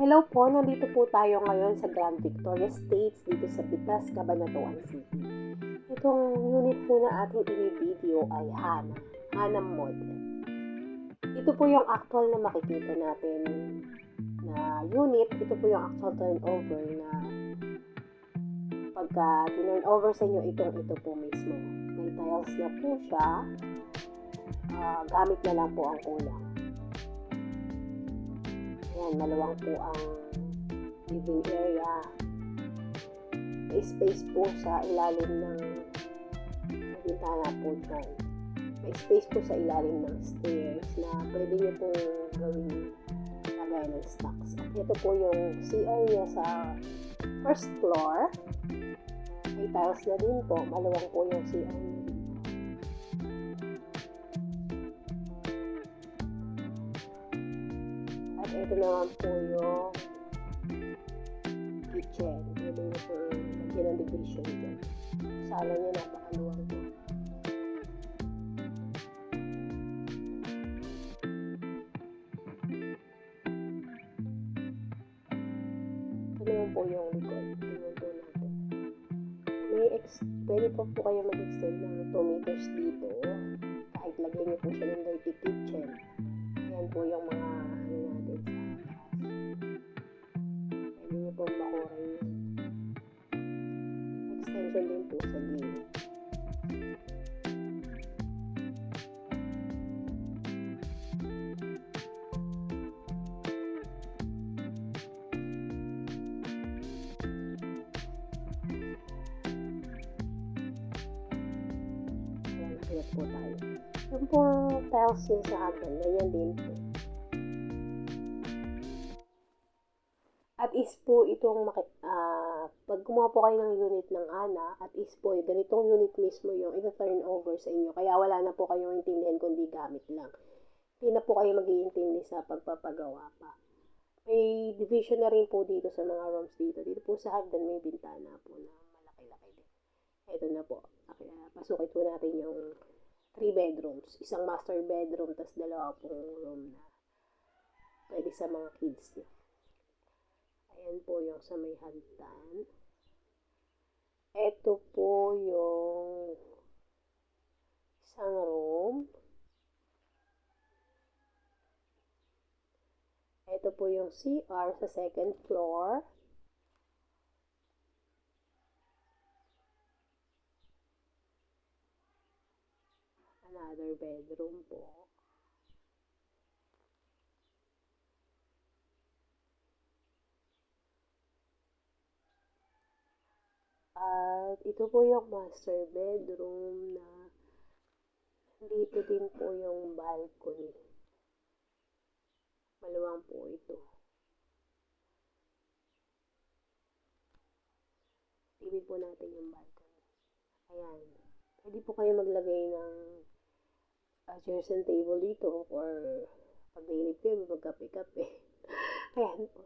Hello po, nandito po tayo ngayon sa Grand Victoria Estates dito sa Pitas, Cabanatuan City. Itong unit po na ating i-video ay Hana Model. Ito po yung actual na makikita natin na unit. Ito po yung actual turnover na pagka turnover sa inyo, ito po mismo. May tiles na po siya. Gamit na lang po ang kulang. Ayan, maluwang po ang living area. May space po sa ilalim ng bintana po dyan. May space po sa ilalim ng stairs na pwede nyo pong gawin lagay ng stocks. At ito po yung CR niya sa first floor. May tiles na din po. Maluwang po yung CR niya. Ito naman po yung kitchen. Pwede nyo po lagyan ng division dyan. Sala niya napakaluwang po. Ito naman po yung likod. Tingnan po natin. Pwede po kayo mag-extend ng 2 meters dito. Kahit lagyan nyo po siya ng dirty kitchen. Ayan po yung mga natin sa taas. Pwede nyo pong makuray yun. Extension din po sa gilid. Ayan, pinag po tayo. Yung pong tiles nyo sa hagdan, ganyan din po. At is po itong, pag kumuha po kayo ng unit ng Ana, at is po, ganitong unit mismo yung ito-turn over sa inyo. Kaya wala na po kayong intindihan kundi gamit lang. Hindi na po kayo mag-iintindi sa pagpapagawa pa. May division na rin po dito sa mga rooms dito. Dito po sa hagdan may bintana po na malaki-laki din. Ito na po. Kaya pasukin po natin yung 3 bedrooms. Isang master bedroom, tas 2 pong room na pwede sa mga kids niyo. Ayan po yung sa may hagdan. Ito po yung isang room. Ito po yung CR sa second floor. Another bedroom po. At ito po yung master bedroom na dito din po yung balcony. Maluwang po ito. Ibig po natin yung balcony. Ayan. Pwede po kayo maglagay ng chairs and table dito or pag nainip kayo, magkape-kape. Ayan po.